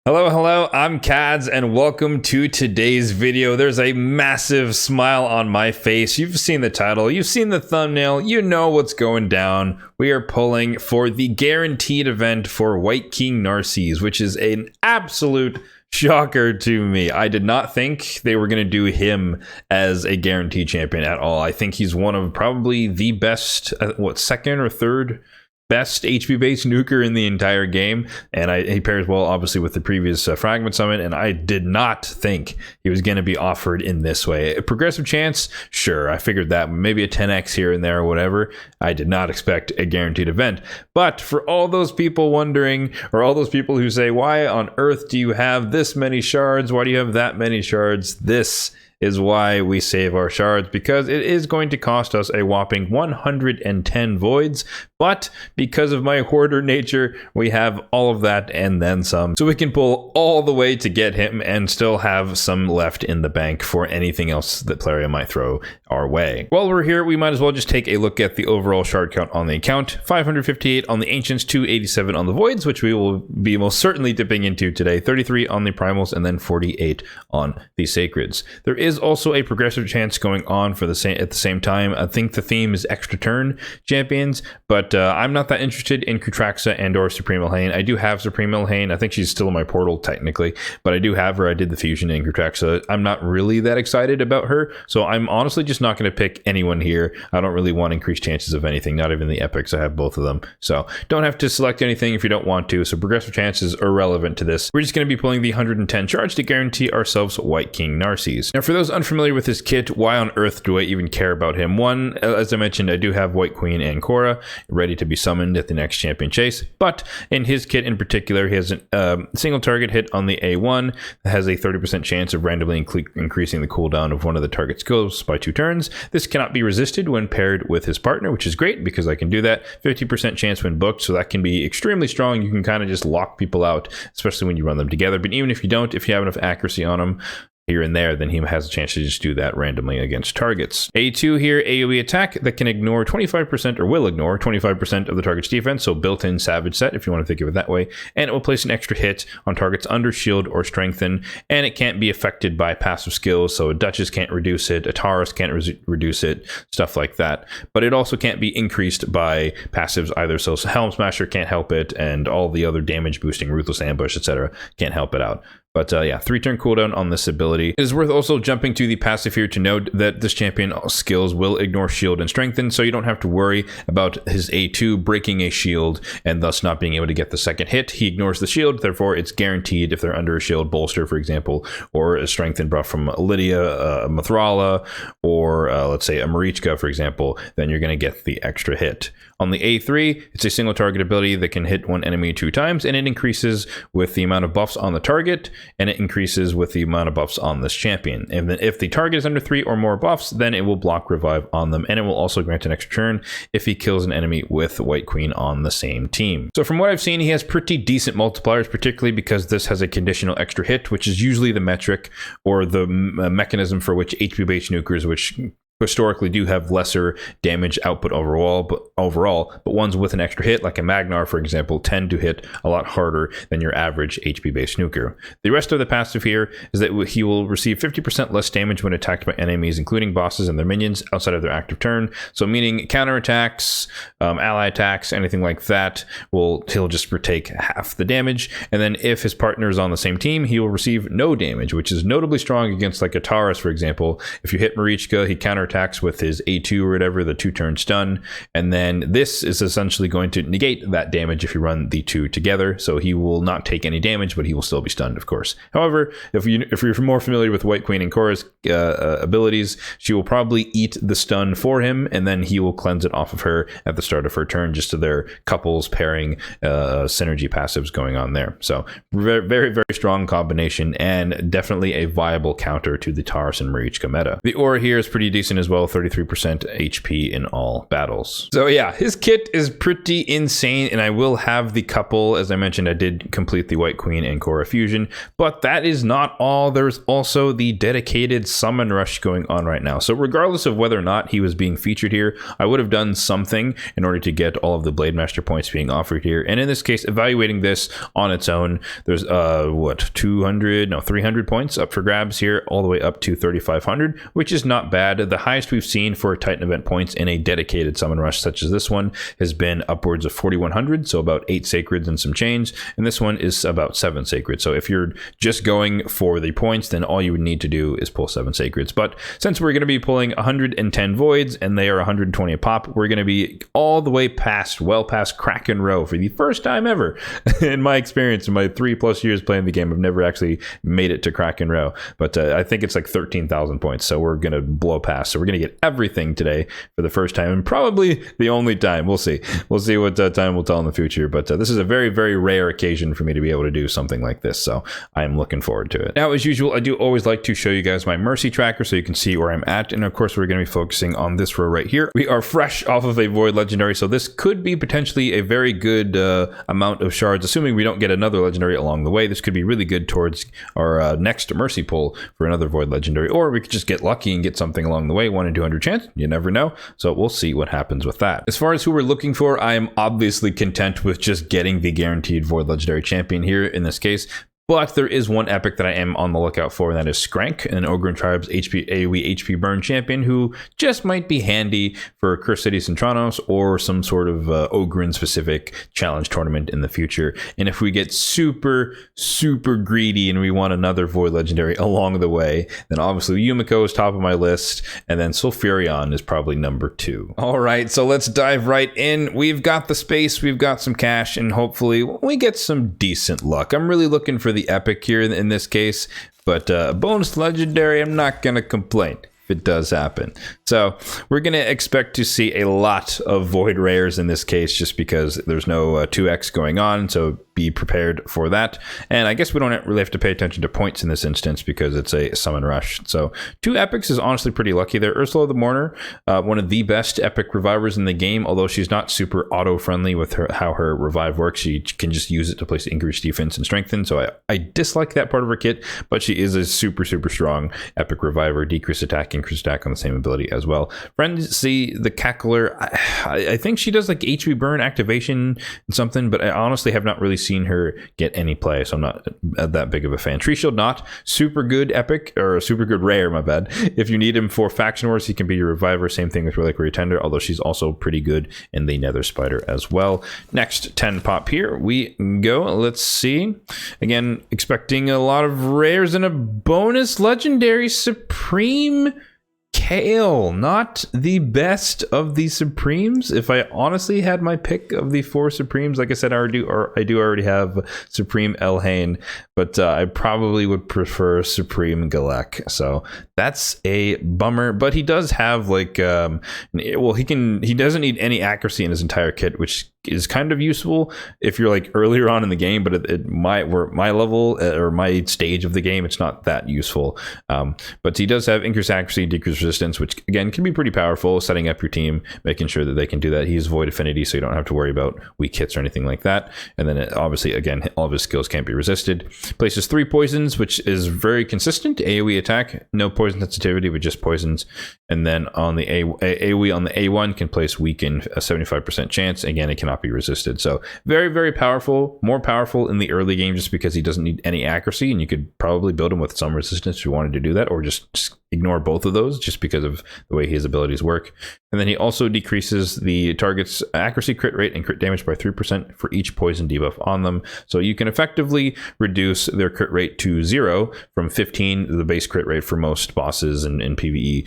Hello, I'm Kads and welcome to today's video. There's a massive smile on my face. You've seen the title, you've seen the thumbnail, you know what's going down. We are pulling for the guaranteed event for Wight King Narses, which is an absolute shocker to me. I did not think they were going to do him as a guaranteed champion at all. I think he's one of probably the best, second or third best HP based nuker in the entire game, and he pairs well obviously with the previous fragment summon, and I did not think he was going to be offered in this way. A progressive chance, sure, I figured that, maybe a 10x here and there or whatever. I did not expect a guaranteed event. But for all those people wondering, or all those people who say, why on earth do you have this many shards, why do you have that many shards, this is why we save our shards, because it is going to cost us a whopping 110 voids, but because of my hoarder nature, we have all of that and then some. So we can pull all the way to get him and still have some left in the bank for anything else that Plarium might throw our way. While we're here, we might as well just take a look at the overall shard count on the account. 558 on the Ancients, 287 on the Voids, which we will be most certainly dipping into today, 33 on the Primals, and then 48 on the Sacreds. There is also a progressive chance going on for at the same time. I think the theme is extra turn champions, but I'm not that interested in Kutraxa and or Supreme Elhain. I do have Supreme Elhain. I think she's still in my portal technically, but I do have her. I did the fusion in Kutraxa. I'm not really that excited about her, so I'm honestly just not going to pick anyone here. I don't really want increased chances of anything, not even the epics. I have both of them, so don't have to select anything if you don't want to. So progressive chances are irrelevant to this. We're just going to be pulling the 110 shards to guarantee ourselves Wight King Narses. Now, for those unfamiliar with his kit, why on earth do I even care about him? One, as I mentioned, I do have Wight Queen and Korra ready to be summoned at the next champion chase, but in his kit in particular, he has a single target hit on the A1 that has a 30% chance of randomly increasing the cooldown of one of the target skills by 2 turns. This cannot be resisted when paired with his partner, which is great because I can do that. 50% chance when booked, so that can be extremely strong. You can kind of just lock people out, especially when you run them together, but even if you don't, if you have enough accuracy on them here and there, then he has a chance to just do that randomly against targets. A2 here, AoE attack that can ignore 25% or will ignore 25% of the target's defense, so built-in savage set if you want to think of it that way, and it will place an extra hit on targets under shield or strengthen, and it can't be affected by passive skills, so a Duchess can't reduce it, a Taurus can't reduce it, stuff like that, but it also can't be increased by passives either, so Helm Smasher can't help it, and all the other damage boosting, Ruthless Ambush, etc. can't help it out. But yeah, 3-turn cooldown on this ability. It is worth also jumping to the passive here to note that this champion skills will ignore shield and strengthen, so you don't have to worry about his A2 breaking a shield and thus not being able to get the second hit. He ignores the shield, therefore it's guaranteed if they're under a shield bolster, for example, or a strengthen buff from Lydia, Mithrala, or let's say a Marichka, for example, then you're going to get the extra hit. On the A3, it's a single target ability that can hit one enemy 2 times, and it increases with the amount of buffs on the target, and it increases with the amount of buffs on this champion. And then if the target is under 3 or more buffs, then it will block revive on them, and it will also grant an extra turn if he kills an enemy with Wight Queen on the same team. So from what I've seen, he has pretty decent multipliers, particularly because this has a conditional extra hit, which is usually the metric or the mechanism for which HP-based nukers, which historically do have lesser damage output overall, but ones with an extra hit, like a Magnar, for example, tend to hit a lot harder than your average HP-based nuker. The rest of the passive here is that he will receive 50% less damage when attacked by enemies, including bosses and their minions, outside of their active turn. So meaning counterattacks, ally attacks, anything like that, he'll just retake half the damage. And then if his partner is on the same team, he will receive no damage, which is notably strong against like a Taurus, for example. If you hit Marichka, he counterattacks with his A2 or whatever, the 2-turn stun, and then this is essentially going to negate that damage if you run the 2 together, so he will not take any damage, but he will still be stunned, of course. However, if you're more familiar with Wight Queen and Korra's abilities, she will probably eat the stun for him, and then he will cleanse it off of her at the start of her turn, just to their couples pairing synergy passives going on there. So very, very, very strong combination, and definitely a viable counter to the Taurus and Marichka meta. The aura here is pretty decent protection as well, 33% HP in all battles. So yeah, his kit is pretty insane, and I will have the couple. As I mentioned, I did complete the Wight Queen and Korra fusion, but that is not all. There's also the dedicated summon rush going on right now. So regardless of whether or not he was being featured here, I would have done something in order to get all of the Blade Master points being offered here. And in this case, evaluating this on its own, there's 300 points up for grabs here, all the way up to 3,500, which is not bad. The highest we've seen for Titan event points in a dedicated summon rush such as this one has been upwards of 4,100, so about 8 sacreds and some change, and this one is about 7 sacreds. So if you're just going for the points, then all you would need to do is pull 7 sacreds. But since we're going to be pulling 110 voids and they are 120 a pop, we're going to be all the way past, well past Kraken Row for the first time ever. In my experience, in my 3+ years playing the game, I've never actually made it to Kraken Row, but I think it's like 13,000 points, so we're going to blow past. So we're going to get everything today for the first time, and probably the only time. We'll see what time will tell in the future, but this is a very, very rare occasion for me to be able to do something like this, so I am looking forward to it. Now, as usual, I do always like to show you guys my mercy tracker so you can see where I'm at, and of course we're going to be focusing on this row right here. We are fresh off of a Void Legendary, so this could be potentially a very good amount of shards, assuming we don't get another Legendary along the way. This could be really good towards our next mercy pull for another Void Legendary, or we could just get lucky and get something along the way. 1 in 200 chance, you never know, so we'll see what happens with that. As far as who we're looking for, I am obviously content with just getting the guaranteed Void Legendary champion here in this case. But there is one epic that I am on the lookout for, and that is Skrank, an Ogryn Tribe's AoE HP burn champion who just might be handy for Curse City Centranos or some sort of Ogryn-specific challenge tournament in the future. And if we get super, super greedy and we want another Void Legendary along the way, then obviously Yumiko is top of my list, and then Sulfurion is probably number 2. All right, so let's dive right in. We've got the space, we've got some cash, and hopefully we get some decent luck. I'm really looking for the epic here in this case, but bonus legendary, I'm not gonna complain if it does happen. So we're gonna expect to see a lot of void rares in this case, just because there's no 2x going on, so be prepared for that. And I guess we don't really have to pay attention to points in this instance because it's a summon rush. So 2 epics is honestly pretty lucky there. Ursula the Mourner, one of the best epic revivers in the game, although she's not super auto friendly with how her revive works. She can just use it to place increased defense and strengthen, so I dislike that part of her kit, but she is a super, super strong epic reviver. Decrease attack, increase attack on the same ability as well. Frenzy the Cackler, I think she does like HP burn activation and something, but I honestly have not really seen her get any play, so I'm not that big of a fan. Tree Shield not super good epic, or super good rare, my bad. If you need him for Faction Wars, he can be your reviver. Same thing with Reliquary Tender, although she's also pretty good in the Nether Spider as well. Next 10 pop here we go. Let's see. Again, expecting a lot of rares and a bonus legendary. Supreme Kale, not the best of the Supremes. If I honestly had my pick of the 4 Supremes, like I said, I do already have Supreme Elhain, but I probably would prefer Supreme Galek. So that's a bummer. But he does have like, well, he doesn't need any accuracy in his entire kit, which is kind of useful if you're like earlier on in the game, but at my level or my stage of the game, it's not that useful. But he does have increased accuracy, decreased resistance, which again can be pretty powerful, setting up your team, making sure that they can do that. He has void affinity, so you don't have to worry about weak hits or anything like that. And then obviously, again, all of his skills can't be resisted. Places 3 poisons, which is very consistent. AoE attack, no poison sensitivity, but just poisons. And then on the AoE on the A1 can place weaken, a 75% chance. Again, it cannot be resisted. So very, very powerful, more powerful in the early game just because he doesn't need any accuracy, and you could probably build him with some resistance if you wanted to do that, or just ignore both of those just because of the way his abilities work. And then he also decreases the target's accuracy, crit rate, and crit damage by 3% for each poison debuff on them. So you can effectively reduce their crit rate to 0 from 15, the base crit rate for most bosses and PvE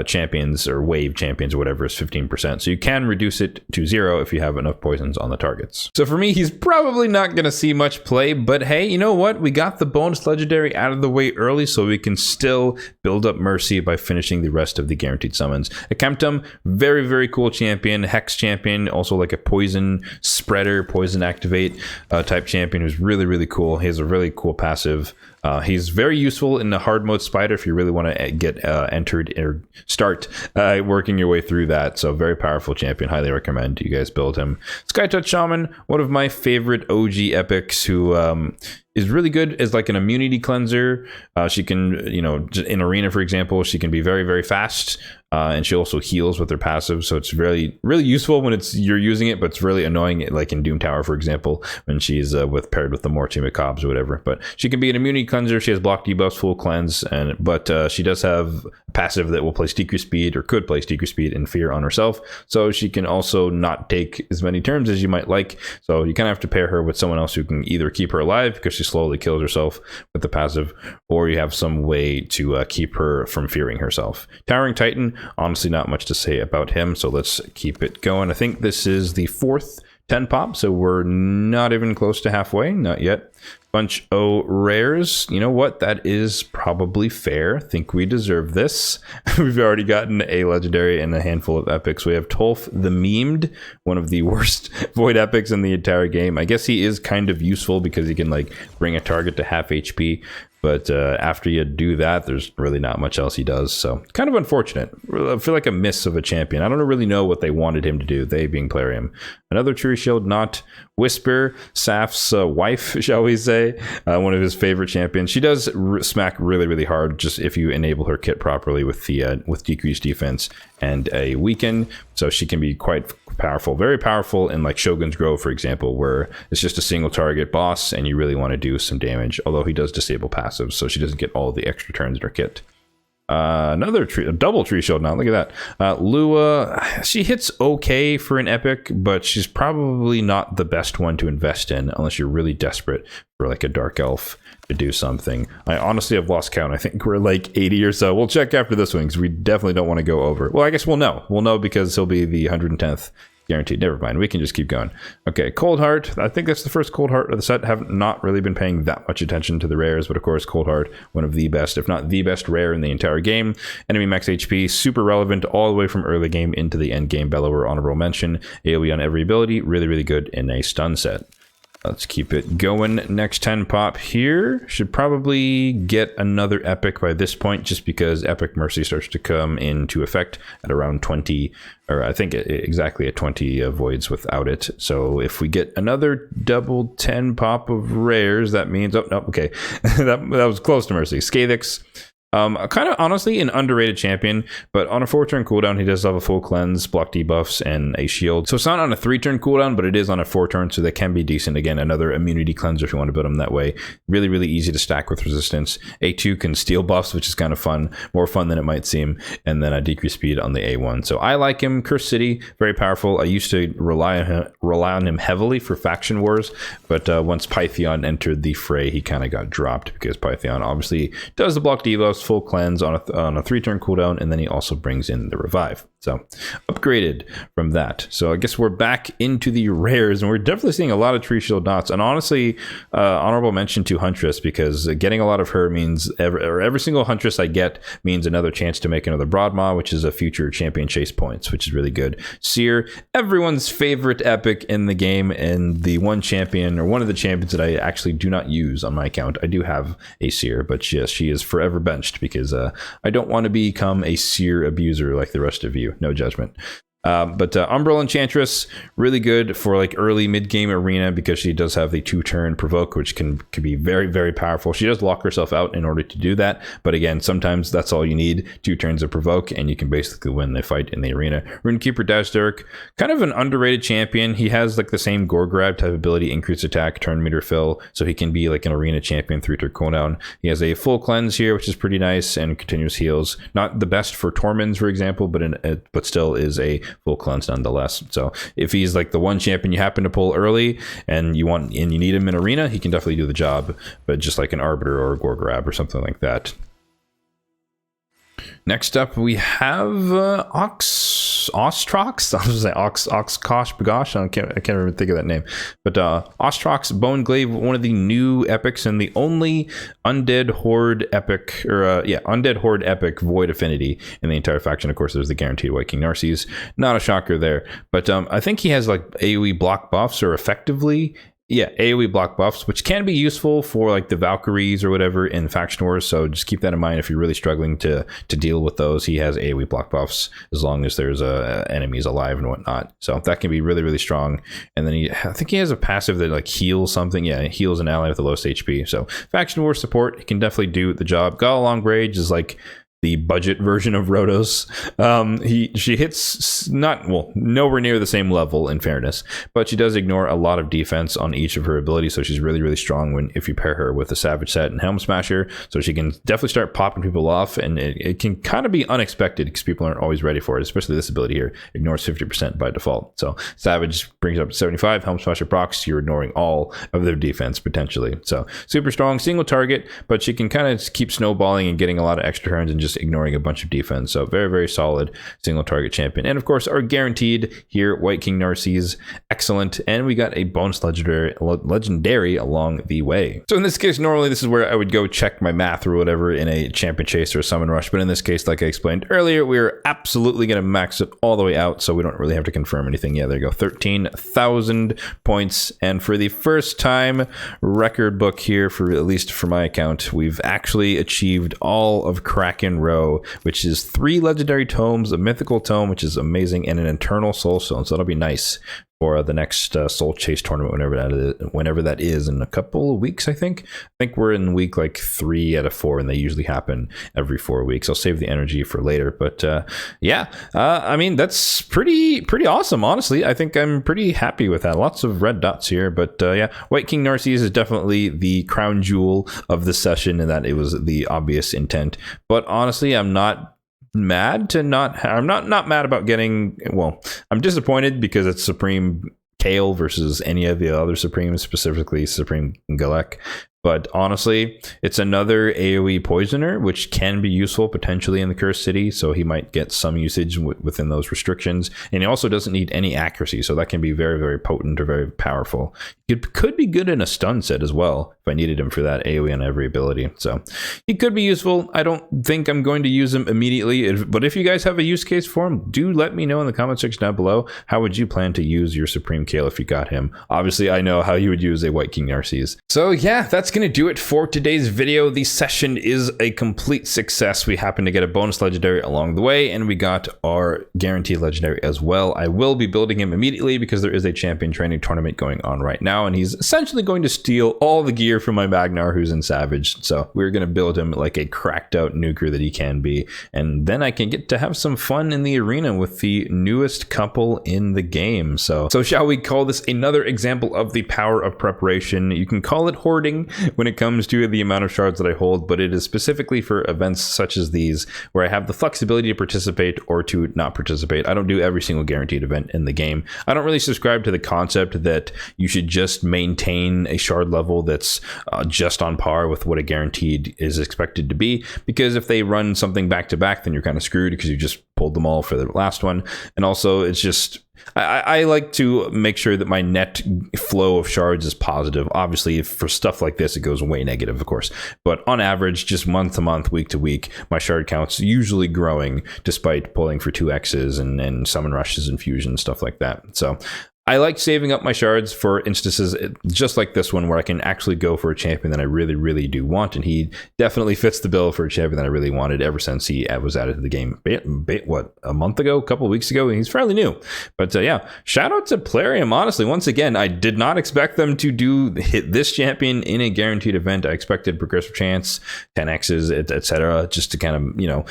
champions or wave champions or whatever is 15%. So you can reduce it to 0 if you have enough poisons on the targets. So for me, he's probably not going to see much play, but hey, you know what? We got the bonus legendary out of the way early, so we can still build up mercy by finishing the rest of the guaranteed summons. Akemtum, very, very cool champion, Hex champion, also like a poison spreader, poison activate type champion who's really, really cool. He has a really really cool passive. He's very useful in the hard mode spider if you really want to get entered or start working your way through that. So very powerful champion. Highly recommend you guys build him. Skytouch Shaman, one of my favorite OG epics, who is really good as like an immunity cleanser. She can, you know, in arena, for example, she can be very, very fast. And she also heals with her passive, so it's really, really useful when you're using it, but it's really annoying, like in Doom Tower, for example, when she's paired with the Mortimer Cobbs or whatever. But she can be an immunity cleanser. She has block debuffs, full cleanse, but she does have a passive that will place decrease speed, or could place decrease speed and fear on herself. So she can also not take as many turns as you might like. So you kind of have to pair her with someone else who can either keep her alive because she slowly kills herself with the passive, or you have some way to keep her from fearing herself. Towering Titan. Honestly, not much to say about him, so let's keep it going. I think this is the 4th 10 pop, so we're not even close to halfway. Not yet. Bunch O rares. You know what? That is probably fair. Think we deserve this. We've already gotten a legendary and a handful of epics. We have Tolf the Memed, one of the worst void epics in the entire game. I guess he is kind of useful because he can like bring a target to half HP. But after you do that, there's really not much else he does. So kind of unfortunate. I feel like a miss of a champion. I don't really know what they wanted him to do, they being Plarium. Another Tree Shield, not Whisper, Saf's wife, shall we say. One of his favorite champions. She does smack really, really hard just if you enable her kit properly with the with decreased defense and a weaken. So she can be quite powerful, very powerful in like Shogun's Grove, for example, where it's just a single target boss and you really want to do some damage, although he does disable passives, so she doesn't get all the extra turns in her kit. Another a double Tree Shield now, look at that. Lua, she hits okay for an epic, but she's probably not the best one to invest in unless you're really desperate for like a dark elf to do something. I honestly have lost count. I think we're like 80 or so. We'll check after this one because we definitely don't want to go over. Well, I guess we'll know. We'll know because he'll be the 110th guaranteed. Never mind. We can just keep going. Okay, Cold Heart. I think that's the first Cold Heart of the set. Have not really been paying that much attention to the rares, but of course, Cold Heart, one of the best, if not the best rare in the entire game. Enemy max HP, super relevant all the way from early game into the end game. Bellower, honorable mention. AoE on every ability. Really, really good in a stun set. Let's keep it going. Next 10 pop here. Should probably get another epic by this point, just because Epic Mercy starts to come into effect at around 20, or I think exactly at 20 voids without it. So if we get another double 10 pop of rares, that means, oh, no, okay. that was close to Mercy. Skathix. Kind of honestly an underrated champion, but on a 4-turn cooldown, he does have a full cleanse, block debuffs, and a shield. So it's not on a 3-turn cooldown, but it is on a 4-turn, so that can be decent. Again, another immunity cleanser if you want to build him that way. Really, really easy to stack with resistance. A2 can steal buffs, which is kind of fun, more fun than it might seem, and then a decrease speed on the A1. So I like him. Cursed City, very powerful. I used to rely on him heavily for faction wars, but once Pythion entered the fray, he kind of got dropped because Pythion obviously does the block debuffs, full cleanse on a 3-turn cooldown, and then he also brings in the revive. So upgraded from that. So I guess we're back into the rares, and we're definitely seeing a lot of Tree Shield knots. And honestly, honorable mention to Huntress, because getting a lot of her means every single Huntress I get means another chance to make another Broadmaw, which is a future champion chase points, which is really good. Seer, everyone's favorite epic in the game, and the one champion, or one of the champions that I actually do not use on my account. I do have a Seer, but yes, she is forever benched because I don't want to become a Seer abuser like the rest of you. No judgment. But Umbral Enchantress, really good for like early mid-game arena because she does have the 2-turn provoke, which can be very, very powerful. She does lock herself out in order to do that. But again, sometimes that's all you need. 2 turns of provoke, and you can basically win the fight in the arena. Runekeeper Dazdirk, kind of an underrated champion. He has like the same Gore Grab type ability, increased attack, turn meter fill, so he can be like an arena champion 3-turn cooldown. He has a full cleanse here, which is pretty nice, and continuous heals. Not the best for Torments, for example, but still is a full cleanse nonetheless. So if he's like the one champion you happen to pull early and you need him in arena, he can definitely do the job, but just like an Arbiter or a Gore Grab or something like that. Next up, we have Ostrox. I was going to say Oxkosh Bagosh. I can't even think of that name. But Ostrox Bone Glaive, one of the new epics and the only Undead Horde epic, or Undead Horde epic Void Affinity in the entire faction. Of course, there's the guaranteed Wight King Narses. Not a shocker there. But I think he has like AoE block buffs, or effectively Yeah, AoE block buffs, which can be useful for like the Valkyries or whatever in Faction Wars. So just keep that in mind if you're really struggling to deal with those. He has AoE block buffs as long as there's enemies alive and whatnot. So that can be really, really strong. And then I think he has a passive that like heals something. Yeah, it heals an ally with the lowest HP. So Faction War support, he can definitely do the job. Gala Long Rage is like the budget version of Rhodos. She hits nowhere near the same level in fairness, but she does ignore a lot of defense on each of her abilities, so she's really, really strong if you pair her with a Savage Set and Helm Smasher, so she can definitely start popping people off, and it can kind of be unexpected because people aren't always ready for it, especially this ability here, ignores 50% by default. So Savage brings it up to 75, Helm Smasher procs, you're ignoring all of their defense potentially. So super strong, single target, but she can kind of keep snowballing and getting a lot of extra turns and just ignoring a bunch of defense. So very, very solid single target champion. And of course, our guaranteed here, Wight King Narses, excellent. And we got a bonus legendary along the way. So in this case, normally this is where I would go check my math or whatever in a champion chase or a summon rush. But in this case, like I explained earlier, we're absolutely going to max it all the way out. So we don't really have to confirm anything. Yeah, there you go. 13,000 points. And for the first time record book here, for at least for my account, we've actually achieved all of Kraken Row, which is 3 legendary tomes, a mythical tome, which is amazing, and an eternal soul stone. So that'll be nice for the next Soul Chase tournament, whenever that is in a couple of weeks. I think we're in week like 3 out of 4, and they usually happen every 4 weeks. I'll save the energy for later, but I mean, that's pretty awesome, honestly. I think I'm pretty happy with that. Lots of red dots here, but yeah, Wight King Narses is definitely the crown jewel of the session, and that it was the obvious intent. But honestly, I'm not mad about getting, well, I'm disappointed because it's Supreme Kale versus any of the other Supremes, specifically Supreme Galek. But honestly, it's another AoE poisoner, which can be useful potentially in the Cursed City. So he might get some usage within those restrictions. And he also doesn't need any accuracy. So that can be very, very potent or very powerful. It could be good in a stun set as well, if I needed him for that AoE on every ability. So he could be useful. I don't think I'm going to use him immediately. But if you guys have a use case for him, do let me know in the comment section down below. How would you plan to use your Supreme Kale if you got him? Obviously, I know how you would use a Wight King Narses. So yeah, that's going to do it for today's video. The session is a complete success. We happen to get a bonus legendary along the way, and we got our guaranteed legendary as well. I will be building him immediately because there is a champion training tournament going on right now, and he's essentially going to steal all the gear from my Magnar who's in Savage. So we're going to build him like a cracked out nuker that he can be, and then I can get to have some fun in the arena with the newest couple in the game. So shall we call this another example of the power of preparation? You can call it hoarding when it comes to the amount of shards that I hold, but it is specifically for events such as these where I have the flexibility to participate or to not participate. I don't do every single guaranteed event in the game. I don't really subscribe to the concept that you should just maintain a shard level that's just on par with what a guaranteed is expected to be, because if they run something back to back, then you're kind of screwed because you just pulled them all for the last one. And also, it's just, I like to make sure that my net flow of shards is positive. Obviously, for stuff like this, it goes way negative, of course. But on average, just month to month, week to week, my shard count's usually growing despite pulling for 2Xs and summon rushes and fusion, stuff like that. So I like saving up my shards for instances just like this one where I can actually go for a champion that I really, really do want. And he definitely fits the bill for a champion that I really wanted ever since he was added to the game, a month ago, a couple of weeks ago. He's fairly new. But yeah, shout out to Plarium. Honestly, once again, I did not expect them to hit this champion in a guaranteed event. I expected progressive chance, 10Xs, etc., just to kind of,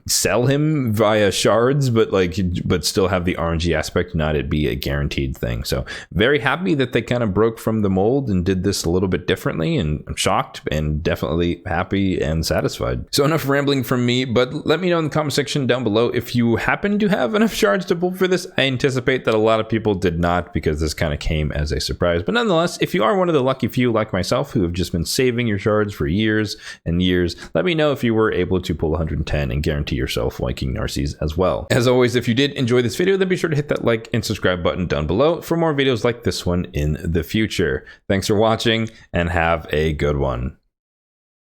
sell him via shards, but still have the RNG aspect, not it be a guaranteed thing. So very happy that they kind of broke from the mold and did this a little bit differently, and I'm shocked and definitely happy and satisfied. So enough rambling from me, but let me know in the comment section down below if you happen to have enough shards to pull for this. I anticipate that a lot of people did not because this kind of came as a surprise, but nonetheless, if you are one of the lucky few like myself who have just been saving your shards for years and years, let me know if you were able to pull 110 and guarantee yourself Wight King Narses as well. As always, if you did enjoy this video, then be sure to hit that like and subscribe button down below for more videos like this one in the future. Thanks for watching and have a good one.